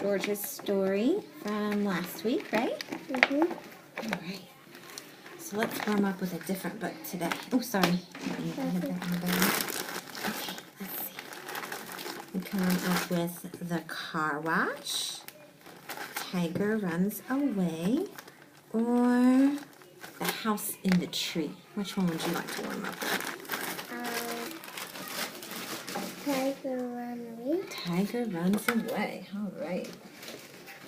George's story from last week, right? Mm-hmm. All right. So let's warm up with a different book today. Oh, sorry. Okay, let's see. We come up with The Car Wash, Tiger Runs Away, or The House in the Tree. Which one would you like to warm up with? Tiger Runs Away. Tiger Runs Away. All right.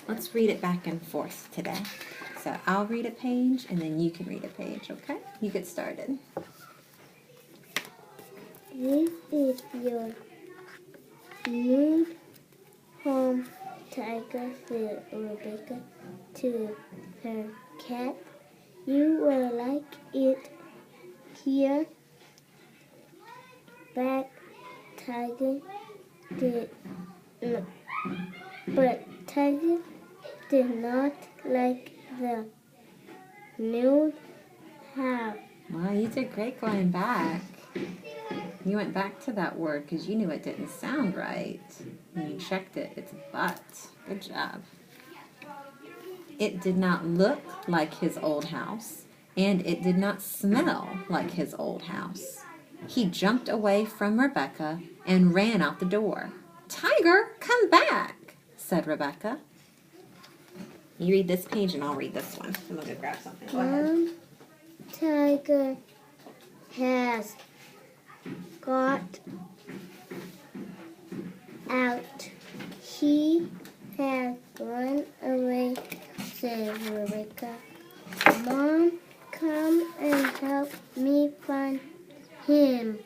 Let's read it back and forth today. So I'll read a page and then you can read a page, okay? You get started. This is your new home, Tiger, said Rebecca to her cat. You will like it here. But Tiger did not. But Tiger did not like the new house. Wow, you did great going back. You went back to that word because you knew it didn't sound right. And you checked it. It's but. Good job. It did not look like his old house, and it did not smell like his old house. He jumped away from Rebecca and ran out the door. "Tiger, come back," said Rebecca. You read this page and I'll read this one. I'm going to go grab something. Go ahead. Tiger has got out. He has run away, said Rebecca. Mom, come and help me find him.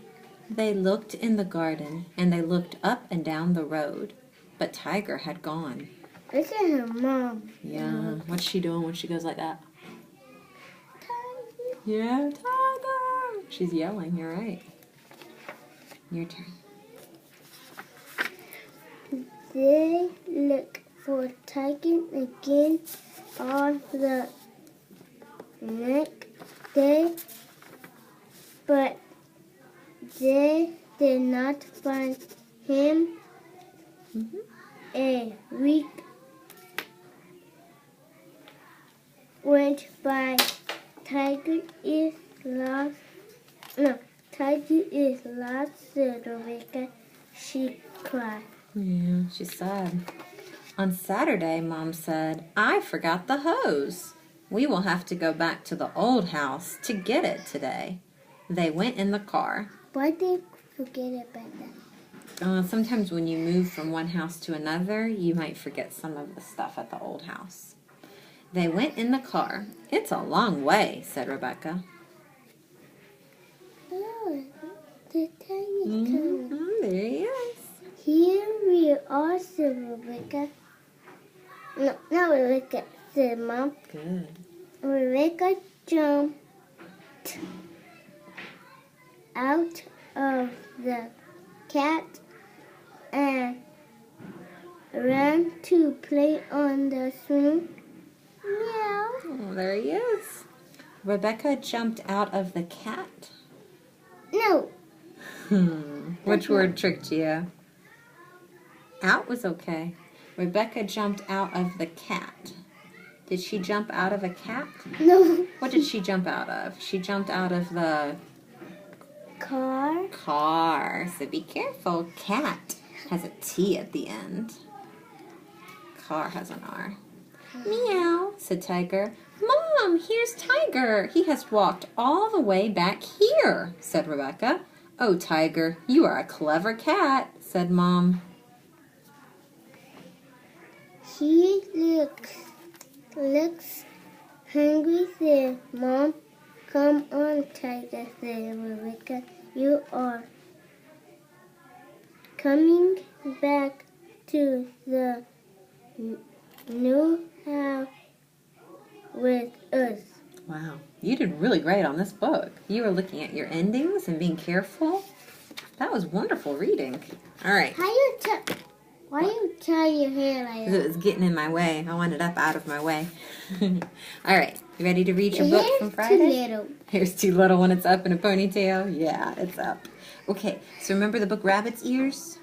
They looked in the garden and they looked up and down the road, but Tiger had gone. Look at her mom. Yeah, what's she doing when she goes like that? Tiger. Yeah, Tiger! She's yelling, you're right. Your turn. They look for Tiger again on the next day, but they did not find him. A week went by. Tiger is lost. No, Tiger is lost, said Rebecca. She cried. Yeah, she's sad. On Saturday, Mom said, "I forgot the hose. We will have to go back to the old house to get it today." They went in the car. Why did you forget about that? Sometimes when you move from one house to another, you might forget some of the stuff at the old house. They went in the car. "It's a long way," said Rebecca. Oh, the Tiger's coming. There he is. Here we are, said Rebecca. No, not Rebecca, said Mom. Good. Rebecca jumped out of the cat and ran to play on the swing. Meow. Oh, there he is. Rebecca jumped out of the cat. No. Which word tricked you? Out was okay. Rebecca jumped out of the cat. Did she jump out of a cat? No. What did she jump out of? She jumped out of the Car. So be careful. Cat has a T at the end. Car has an R. Meow, said Tiger. Mom, here's Tiger. He has walked all the way back here, said Rebecca. Oh, Tiger, you are a clever cat, said Mom. He looks hungry, said Mom. Come on, Tiger, said Rebecca. You are coming back to the new house with us. Wow, you did really great on this book. You were looking at your endings and being careful. That was wonderful reading. All right. Why you tie your hair like Because that? it was getting in my way. I wanted up out of my way. All right. You ready to read your Your book hair's from Friday? too little. Hair's too little when it's up in a ponytail? Yeah, it's up. Okay, so remember the book Rabbit's Ears?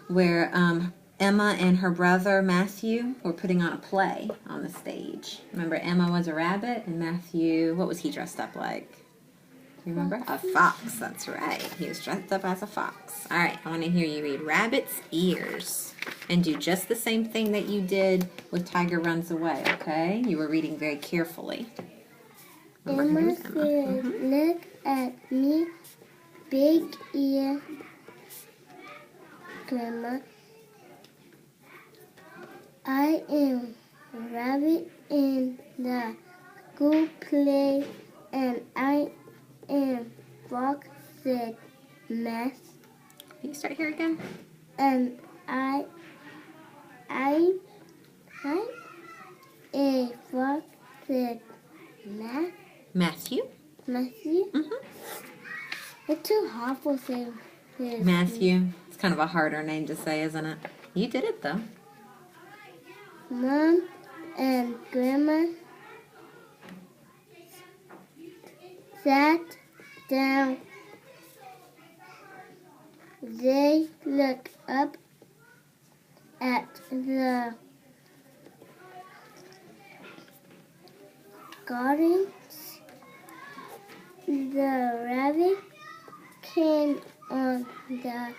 Where Emma and her brother Matthew were putting on a play on the stage. Remember, Emma was a rabbit, and Matthew, what was he dressed up like? You remember? A fox, that's right. He was dressed up as a fox. All right, I want to hear you read Rabbit's Ears. And do just the same thing that you did with Tiger Runs Away, okay? You were reading very carefully. Remember, Emma here's Emma. said, look at me, big ear, Grandma. I am a rabbit in the school play, and I am fox, said Math. Can you start here again? And I a fox, said Math. Matthew. Matthew. It's too hard for him. Matthew. It's kind of a harder name to say, isn't it? You did it, though. Mom and Grandma sat down. They looked up at the gardens. The rabbit came on the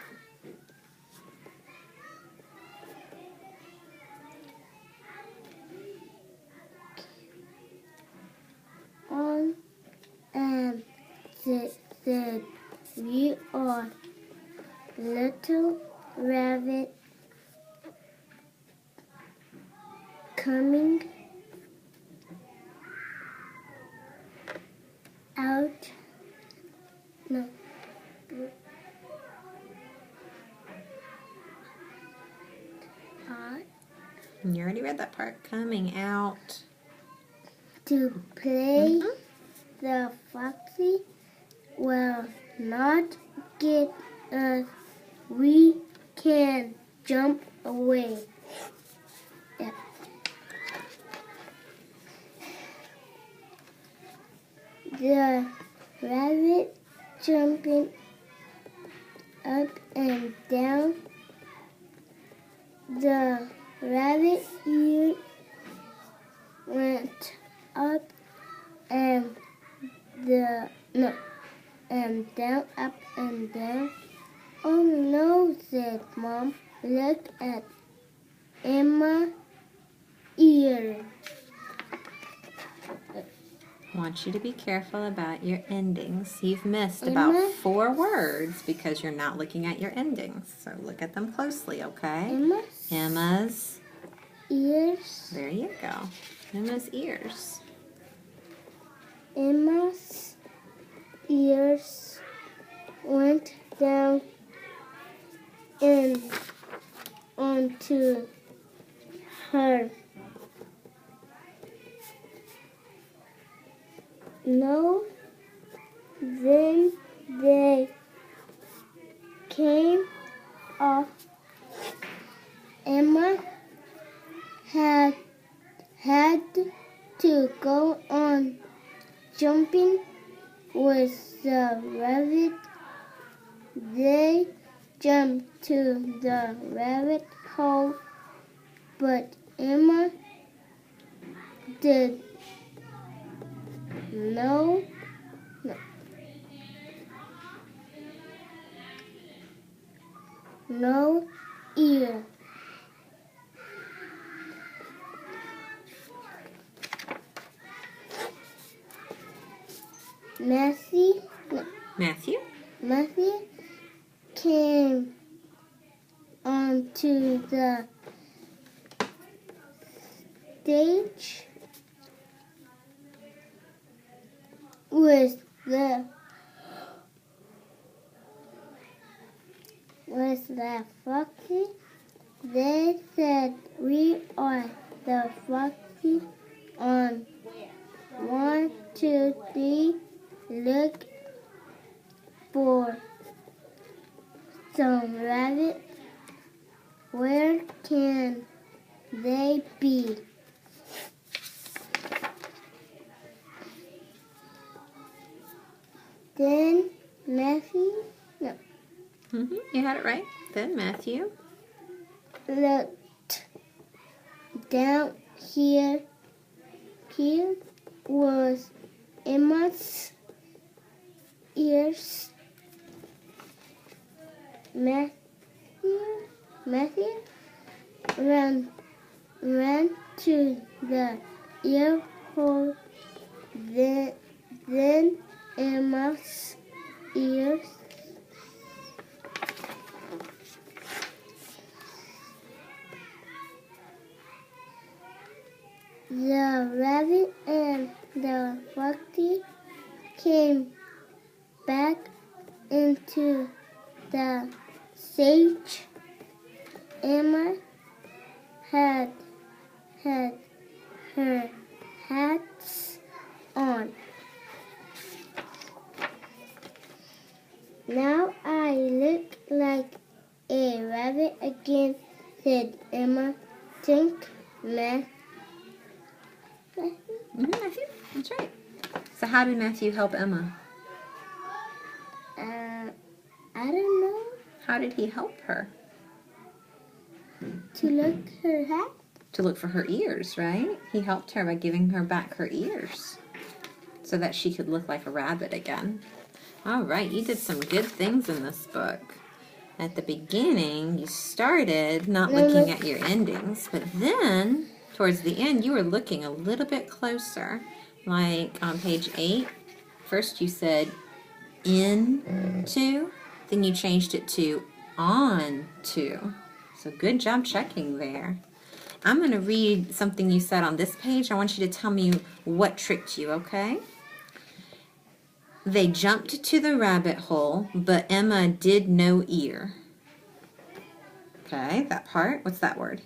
and said, "We are little rabbit coming out." No. You already read that part. Coming out. To play. The foxy will not get us. We can jump away. Yeah. The rabbit jumping up and down. The rabbit ear went up and down, up and down. Oh no, said Mom. Look at Emma's ear. I want you to be careful about your endings. You've missed about 4 words because you're not looking at your endings. So look at them closely, okay? Emma's ears. There you go. Emma's ears. Emma's ears went down and onto her. No, then they came off. Emma had to go on jumping with the rabbit. They jumped to the rabbit hole, but Emma did no ear. Matthew came onto the stage with the foxy. They said, "We are the foxy on 1, 2, 3. Look for some rabbits. Where can they be?" Then Matthew, You had it right. Then Matthew. looked down here. Here was Emma's ears. Matthew ran to the ear hole. Then Emma's ears. The rabbit and the foxy came back into the sage. Emma had her hats on. Now I look like a rabbit again, said Emma. Think, Matthew. Matthew, that's right. So how did Matthew help Emma? I don't know. How did he help her? To look her hat. To look for her ears, right? He helped her by giving her back her ears so that she could look like a rabbit again. All right, you did some good things in this book. At the beginning, you started not looking at your endings, but then towards the end, you were looking a little bit closer. Like on page 8, first you said into, then you changed it to on to. So good job checking there. I'm going to read something you said on this page. I want you to tell me what tricked you, okay? They jumped to the rabbit hole, but Emma did no ear. Okay, that part. What's that word?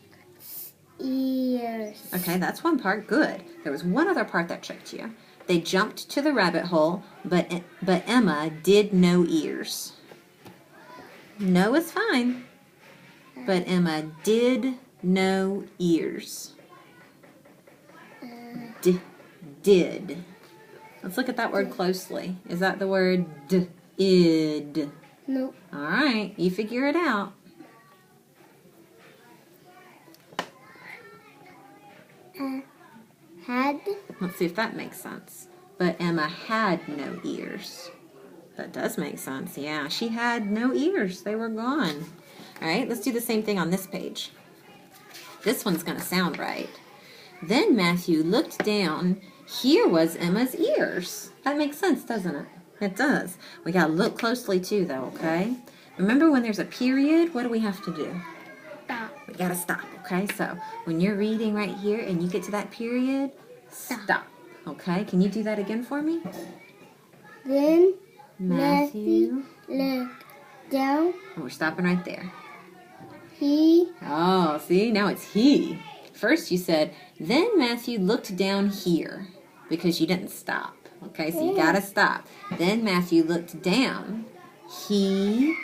Ears. Okay, that's one part. Good. There was one other part that tricked you. They jumped to the rabbit hole, but Emma did no ears. No is fine, but Emma did no ears. Did. Let's look at that word closely. Is that the word id? Nope. All right, you figure it out. Had. Let's see if that makes sense. But Emma had no ears. That does make sense. Yeah, she had no ears. They were gone. All right, let's do the same thing on this page. This one's going to sound right. Then Matthew looked down. Here was Emma's ears. That makes sense, doesn't it? It does. We got to look closely too, though, okay? Remember when there's a period, what do we have to do? Stop. We got to stop, okay? So when you're reading right here and you get to that period, stop. Okay? Can you do that again for me? Then Matthew. looked down. And we're stopping right there. He. Oh, see? Now it's he. First you said, then Matthew looked down here because you didn't stop. Okay, so you got to stop. Then Matthew looked down. He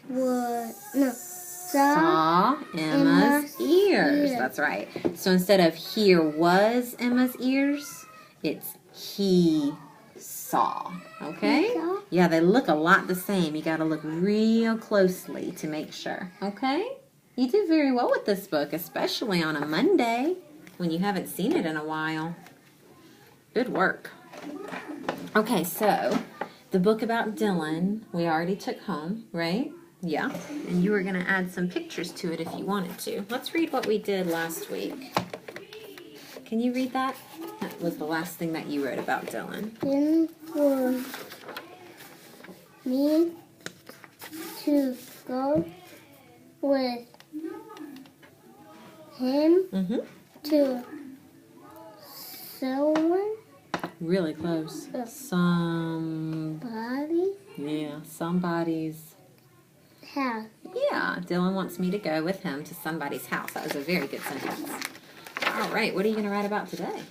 saw Emma's ears. That's right. So instead of here was Emma's ears, it's he saw. Okay? Saw? Yeah, they look a lot the same. You got to look real closely to make sure. Okay? You did very well with this book, especially on a Monday when you haven't seen it in a while. Good work. Okay, so the book about Dylan we already took home, right? Yeah. And you were going to add some pictures to it if you wanted to. Let's read what we did last week. Can you read that? That was the last thing that you wrote about Dylan. Then for me to go with him to someone. Really close. Somebody's house. Yeah, Dylan wants me to go with him to somebody's house. That was a very good sentence. All right, what are you going to write about today?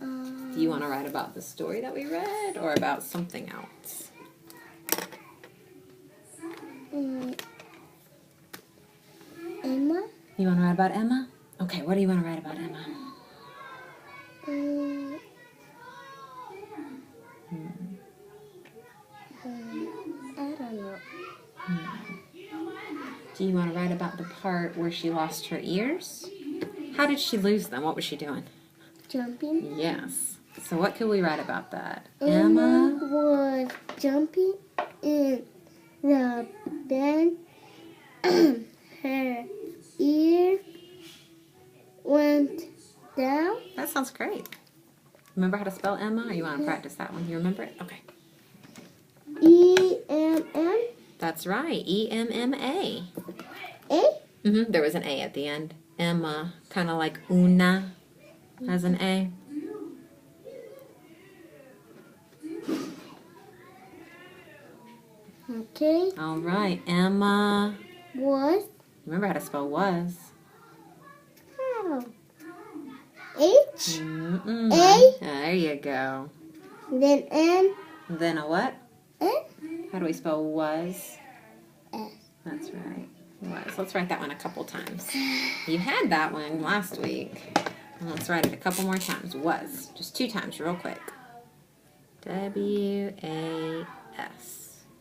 Do you want to write about the story that we read or about something else? Emma? You want to write about Emma? Okay, what do you want to write about Emma? I don't know. Do you want to write about the part where she lost her ears? How did she lose them? What was she doing? Jumping. Yes. So what could we write about that? Emma was jumping in the bed. Her ear went down. That sounds great. Remember how to spell Emma? Or you want to practice that one? You remember it? Okay. E-M-M. That's right. E-M-M-A. A? There was an A at the end. Emma. Kind of like una has an A. Okay. All right. Emma. Was. Remember how to spell was. How? H. A. There you go. Then N. Then a what? N. How do we spell was? S. That's right. Was. Let's write that one a couple times. You had that one last week. Let's write it a couple more times. Was. Just 2 times real quick. W-A-S.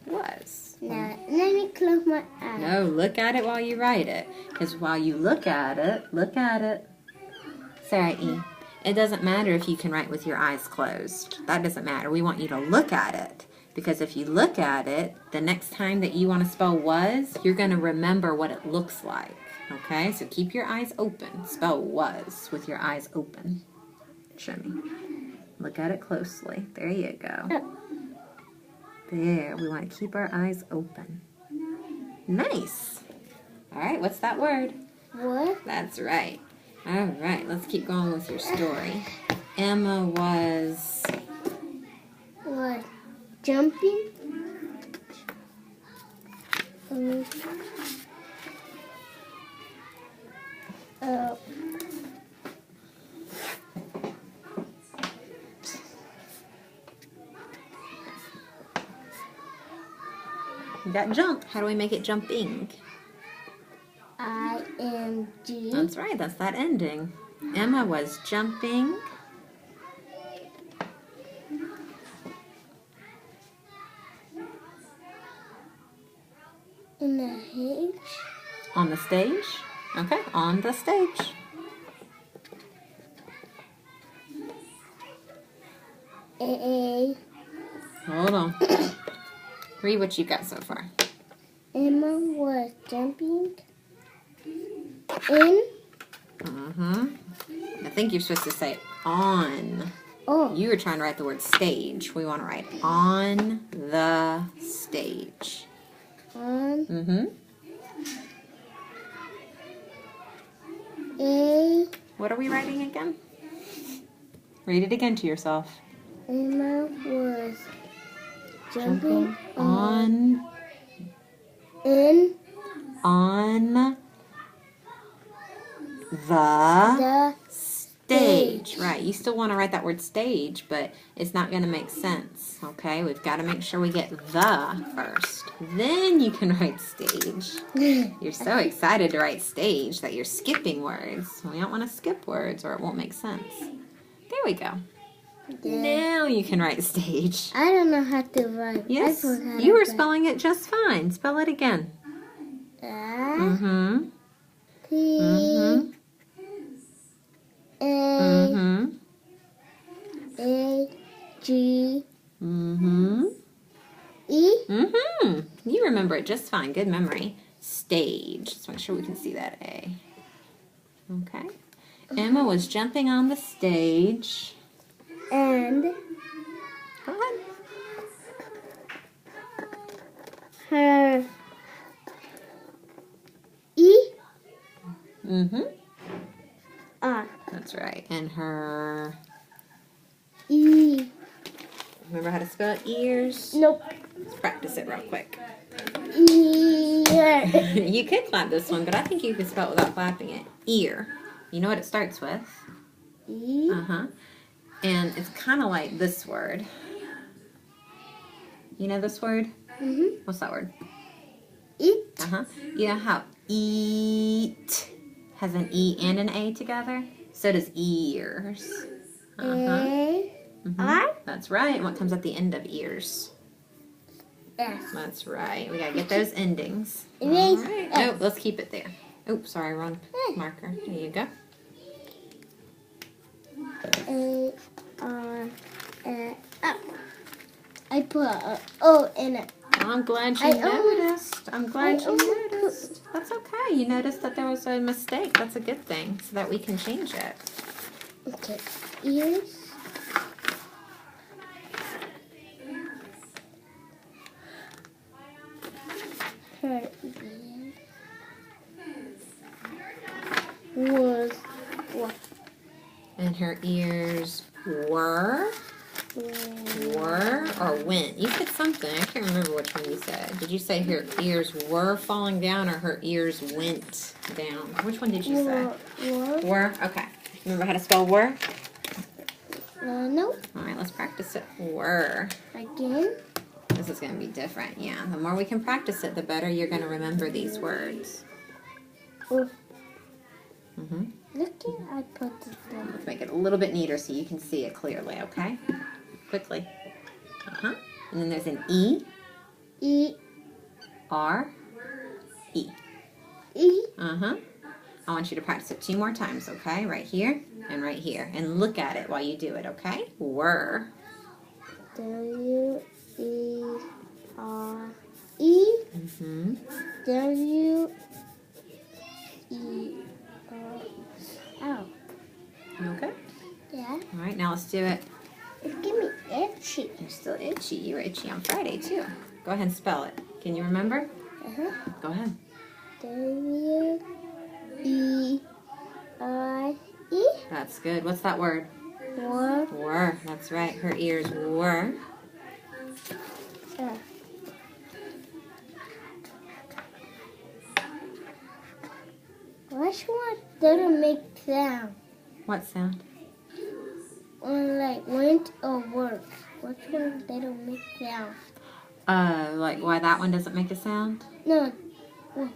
Was. Now, let me close my eyes. No, look at it while you write it. Because while you look at it. Sarai E. It doesn't matter if you can write with your eyes closed. That doesn't matter. We want you to look at it. Because if you look at it, the next time that you want to spell was, you're going to remember what it looks like. Okay? So keep your eyes open. Spell was with your eyes open. Show me. Look at it closely. There you go. There. We want to keep our eyes open. Nice. All right. What's that word? What? That's right. All right. Let's keep going with your story. Emma was... What? Jumping. You got jump. How do we make it jumping? I-N-G. That's right. That's that ending. Emma was jumping. In the H. On the stage. Okay. On the stage. A. Hold on. Read what you got so far. Emma was jumping in. I think you're supposed to say on. Oh. You were trying to write the word stage. We want to write on the stage. On. A. What are we writing again? Read it again to yourself. Emma was jumping on in the stage. stage. Right. You still want to write that word stage, but it's not going to make sense. Okay? We've got to make sure we get the first. Then you can write stage. You're so excited to write stage that you're skipping words. We don't want to skip words or it won't make sense. There we go. Now you can write stage. I don't know how to write. Yes, you were spelling it just fine. Spell it again. P A A G E. You remember it just fine. Good memory. Stage. Let's make sure we can see that A. Okay. Emma was jumping on the stage. And Go ahead. her E. R. That's right. And her... E. Remember how to spell ears? Nope. Let's practice it real quick. Ear. You could clap this one, but I think you could spell it without clapping it. Ear. You know what it starts with? E. And it's kind of like this word. You know this word? What's that word? Eat. You know how eat has an E and an A together? So does ears. A. R. That's right. And what comes at the end of ears? S. That's right. We gotta get those endings. Erase All right. S. Nope, let's keep it there. Oops, sorry, wrong marker. There you go. A R S. Oh. I put an O in it. I'm glad you noticed. I'm glad you noticed. That's okay. You noticed that there was a mistake. That's a good thing, so that we can change it. Okay. Ears. Her ears was what? And her ears were or went. You said something. I can't remember which one you said. Did you say her ears were falling down or her ears went down? Which one did you say? Were. Okay. Remember how to spell were? No. All right, let's practice it. Were. Again. This is going to be different. Yeah. The more we can practice it, the better you're going to remember these words. Oh. Mm-hmm. Look, I put this down. Let's make it a little bit neater so you can see it clearly, okay? Quickly. Uh-huh. And then there's an E. E. R. E. E. Uh-huh. I want you to practice it 2 more times, okay? Right here and right here. And look at it while you do it, okay? Were. W. E. R. E. Mm-hmm. W. E. Oh. You okay? Yeah. All right, now let's do it. It's getting me itchy. You're still itchy. You were itchy on Friday, too. Go ahead and spell it. Can you remember? Uh-huh. Go ahead. W. E. R. E. That's good. What's that word? Were. Were. That's right. Her ears were. Which one doesn't make sound? What sound? Or like went or work? Which one doesn't make sound? Like why that one doesn't make a sound? No,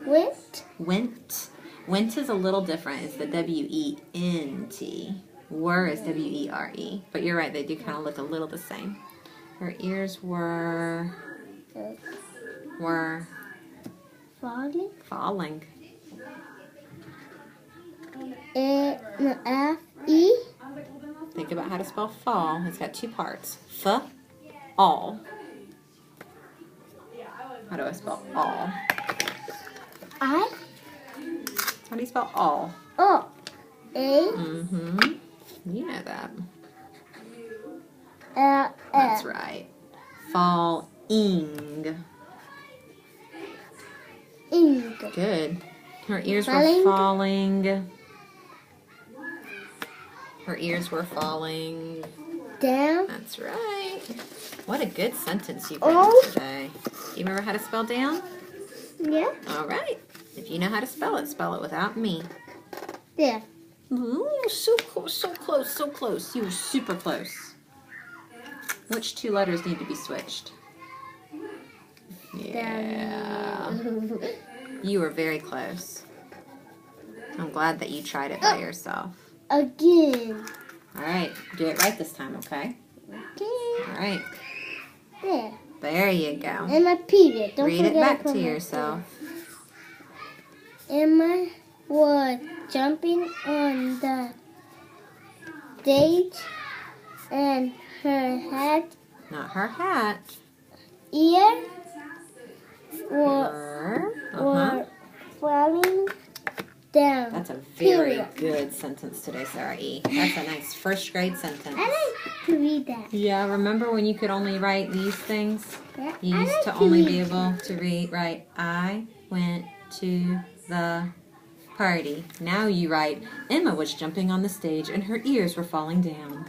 went. Went. Went is a little different. It's the W-E-N-T. Were is W-E-R-E. But you're right, they do kind of look a little the same. Her ears were Falling. falling. F-E. Think about how to spell fall. It's got 2 parts. F-all. How do I spell all? I. How do you spell all? O. A. Mm-hmm. You know that. L. That's right. Falling. Ing. Good. Her ears were Falling. falling. Her ears were falling. Down. That's right. What a good sentence you've Oh. written today. You remember how to spell down? Yeah. All right. If you know how to spell it without me. There. Ooh, so close, so close, so close. You were super close. Which 2 letters need to be switched? Yeah. Down. You were very close. I'm glad that you tried it by yourself. Again. All right. Do it right this time, okay? Okay. All right. There. There you go. And my period. Don't Read it forget back put to my yourself. Emma was jumping on the stage and her head, Not her hat. ear were Uh-huh. falling down. That's a very Period. good sentence today, Sarai. That's a nice 1st grade sentence. I like to read that. Yeah, remember when you could only write these things? Yeah, You I used like to only read be that. able to write, I went to the party. Now you write, Emma was jumping on the stage and her ears were falling down.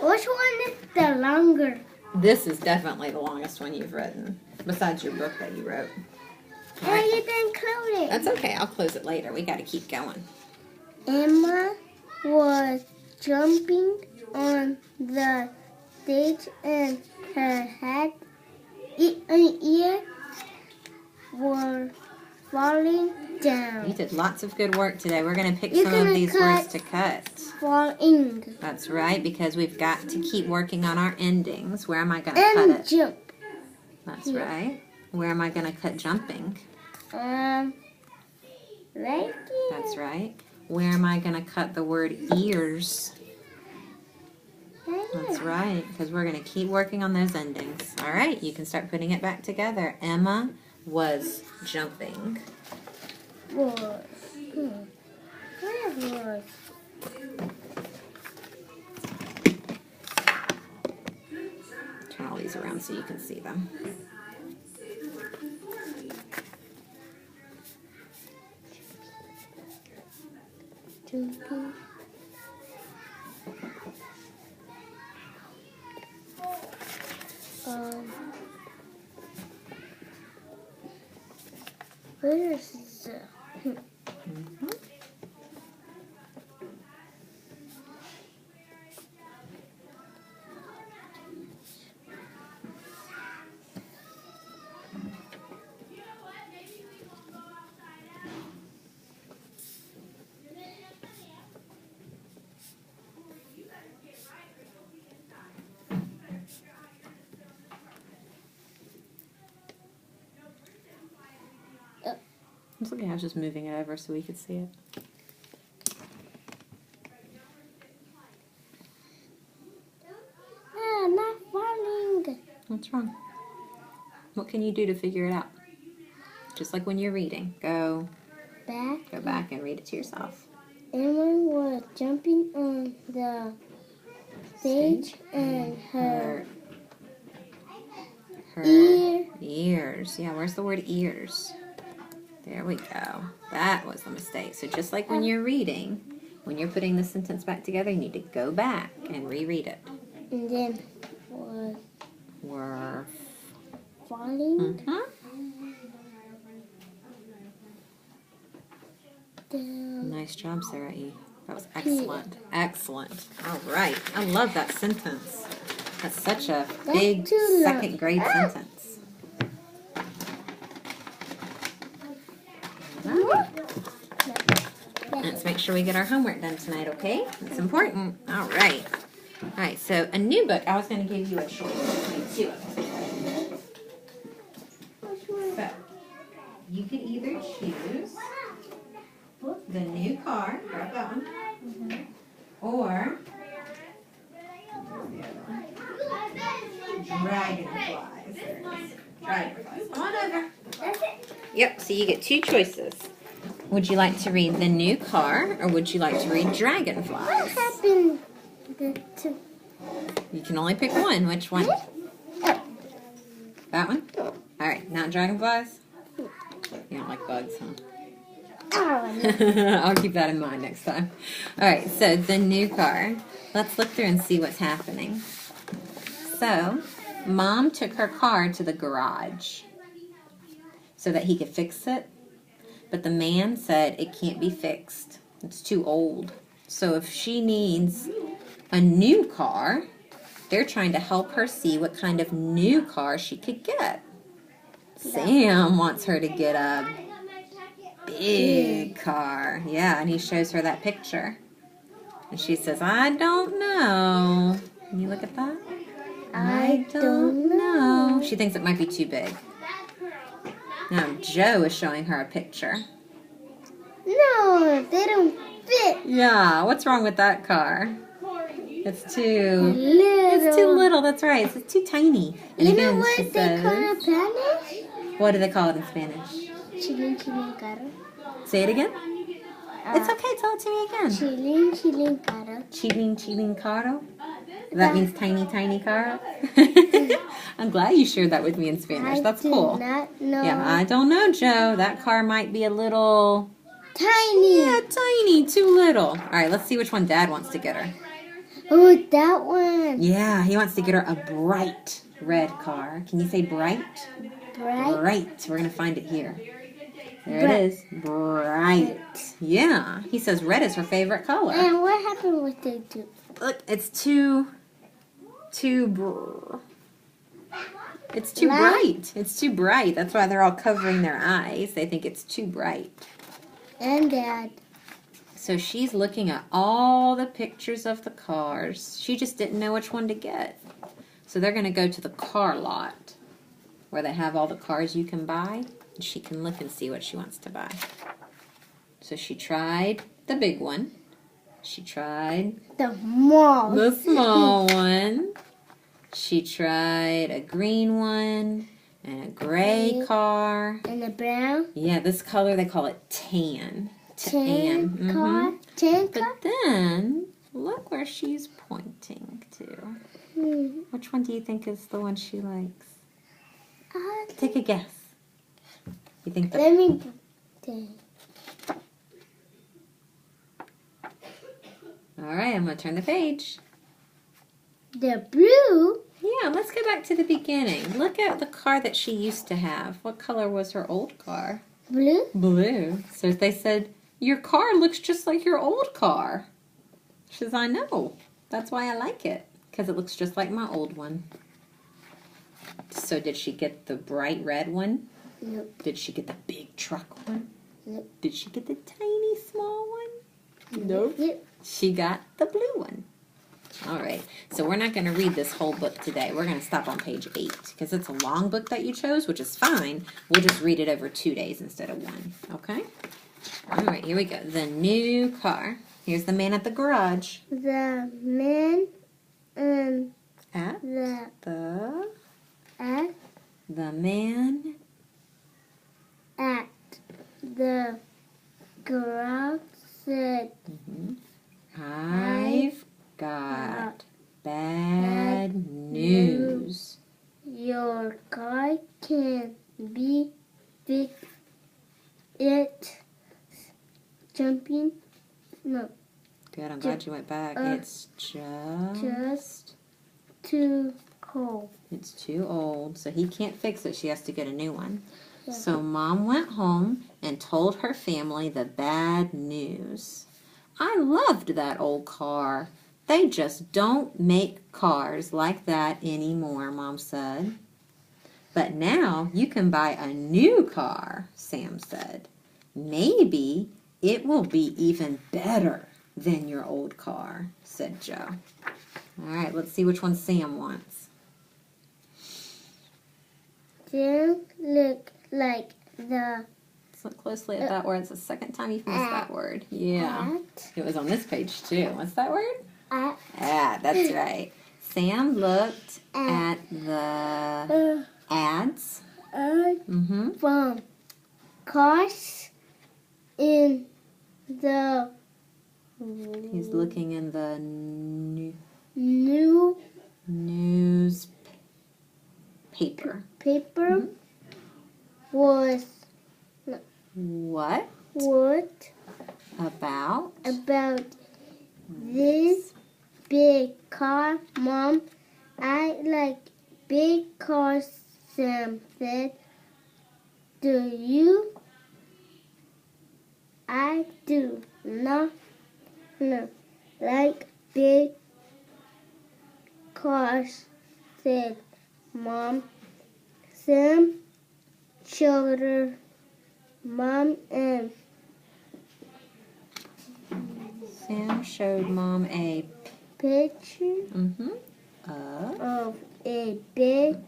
Which one is the longer? This is definitely the longest one you've written, besides your book that you wrote. All How right. you didn't close it? That's okay. I'll close it later. We got to keep going. Emma was jumping on the stage and her head and ear were falling down. You did lots of good work today. We're going to pick You're some of gonna these cut- words to cut. Falling. That's right, because we've got to keep working on our endings. Where am I going to cut And it? jump. That's right. Where am I going to cut jumping? Right here. That's right. Where am I going to cut the word ears? Right here. That's right, because we're going to keep working on those endings. All right, you can start putting it back together. Emma was jumping. Was. Where was? Turn all these around so you can see them. Jumping. Where is the? It's okay, I was just moving it over so we could see it. Not falling. What's wrong? What can you do to figure it out? Just like when you're reading. Go back and read it to yourself. Emma was jumping on the stage and her ears. Yeah, where's the word ears? There we go. That was the mistake. So just like when you're reading, when you're putting the sentence back together, you need to go back and reread it. And then Were falling down. Nice job, Sarai. That was excellent. Excellent. All right. I love that sentence. That's such a big second grade sentence. Let's make sure we get our homework done tonight, okay? It's important. All right. All right, so a new book. I was going to give you a choice between two of them. So, you could either choose the new car, grab that one, or dragonflies. There it is. Dragonflies. Come on over. Yep, so you get two choices. Would you like to read The New Car, or would you like to read Dragonflies? What happened to... You can only pick one. Which one? That one? Alright, not Dragonflies? You don't like bugs, huh? I'll keep that in mind next time. Alright, so The New Car. Let's look through and see what's happening. So, Mom took her car to the garage so that he could fix it. But the man said it can't be fixed. It's too old. So if she needs a new car, they're trying to help her see what kind of new car she could get. Sam wants her to get a big car. Yeah, and he shows her that picture. And she says, I don't know. Can you look at that? I don't know. She thinks it might be too big. Now, Joe is showing her a picture. No, they don't fit. Yeah, what's wrong with that car? It's too Little. It's too little, that's right. It's too tiny. And You again, know what she they says, call it in Spanish? what do they call it in Spanish? Chilin caro. Say it again. It's okay, tell it to me again. Chilin caro. Chilin caro? That means tiny caro? I'm glad you shared that with me in Spanish. That's cool. I do not know. Yeah, I don't know, Joe. That car might be a little... Tiny. Yeah, tiny, too little. All right, let's see which one Dad wants to get her. Oh, that one. Yeah, he wants to get her a bright red car. Can you say bright? Bright. Bright. We're going to find it here. There it is. Bright. Yeah. He says red is her favorite color. And what happened with the two? Look, it's too bright. It's too bright. That's why they're all covering their eyes. They think it's too bright. And Dad. So she's looking at all the pictures of the cars. She just didn't know which one to get. So they're going to go to the car lot. where they have all the cars you can buy. And she can look and see what she wants to buy. So she tried the big one. She tried the small one. She tried a green one and a gray car. And a brown. Yeah, this color they call it tan. Tan car. Tan car. But then, look where she's pointing to. Which one do you think is the one she likes? Take a guess. You think Let me think. All right, I'm going to turn the page. The blue. Yeah, let's go back to the beginning. Look at the car that she used to have. What color was her old car? Blue. Blue. So they said, your car looks just like your old car. She says, I know. That's why I like it. Because it looks just like my old one. So did she get the bright red one? Nope. Did she get the big truck one? Nope. Did she get the tiny small one? Nope. Yep. She got the blue one. All right. So we're not going to read this whole book today. We're going to stop on page 8 because it's a long book that you chose, which is fine. We'll just read it over 2 days instead of 1. Okay? All right. Here we go. The new car. Here's the man at the garage. The man At the man at the garage said, I've got bad news. Your car can be fixed. It's jumping. No, Good, I'm glad you went back. It's just too cold. It's too old, so he can't fix it. She has to get a new one. Yeah. So Mom went home and told her family the bad news. I loved that old car. They just don't make cars like that anymore, Mom said. But now you can buy a new car, Sam said. Maybe it will be even better than your old car, said Joe. All right, let's see which one Sam wants. Sam look like the Let's look closely at that word. It's the second time you've missed that word. Yeah. at. It was on this page too. What's that word? At. That's right. Sam looked at the ads. From cars in the He's looking in the new newspaper. paper was What about this big car, Mom. I like big cars, Sam said. Do you? I do not like big cars, said Mom. Sam showed her Mom and Sam showed Mom a picture of a big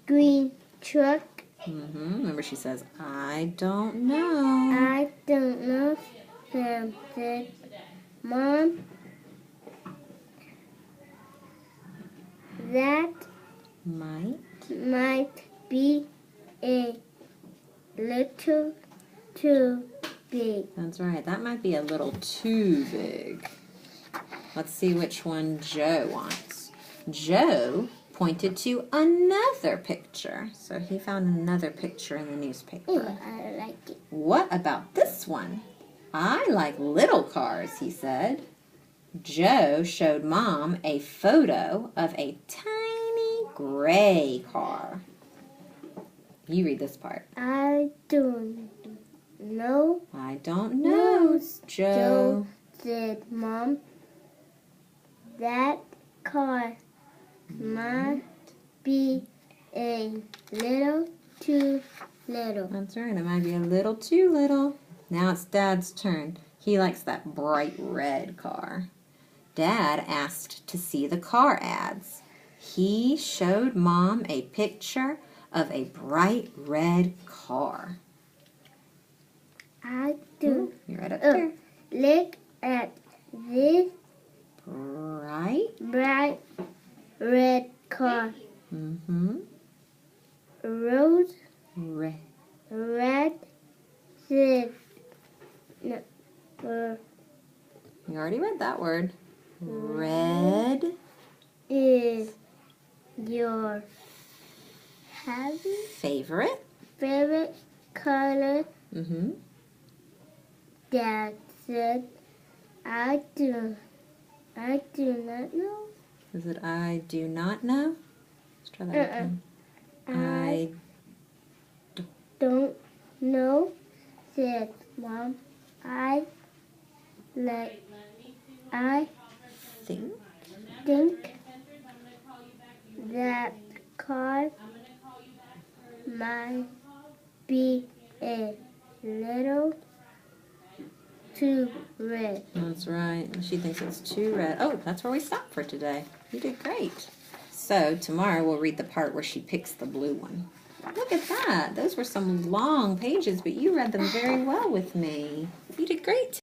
green truck. Remember, she says, I don't know. I don't know, Sam said. Mom, that might be a little too big. That's right. That might be a little too big. Let's see which one Joe wants. Joe pointed to another picture. So he found another picture in the newspaper. I like it. What about this one? I like little cars, he said. Joe showed Mom a photo of a tiny gray car. You read this part. I don't know. I don't know, Joe said Mom. That car might be a little too little. That's right, it might be a little too little. Now it's Dad's turn. He likes that bright red car. Dad asked to see the car ads. He showed Mom a picture of a bright red car? I do. You're right up there. Look at this Bright. red car. Mm-hmm. Rose, Red. red, red. No, You already read that word. Red is your favorite. favorite color? Mm-hmm. Dad said, I do not know. Is it I do not know? Let's try that again. I don't know, said Mom. I think that car might be a little too red. that's right. She thinks it's too red. Oh, that's where we stopped for today. You did great. So tomorrow we'll read the part where she picks the blue one. Look at that. Those were some long pages, but you read them very well with me. You did great.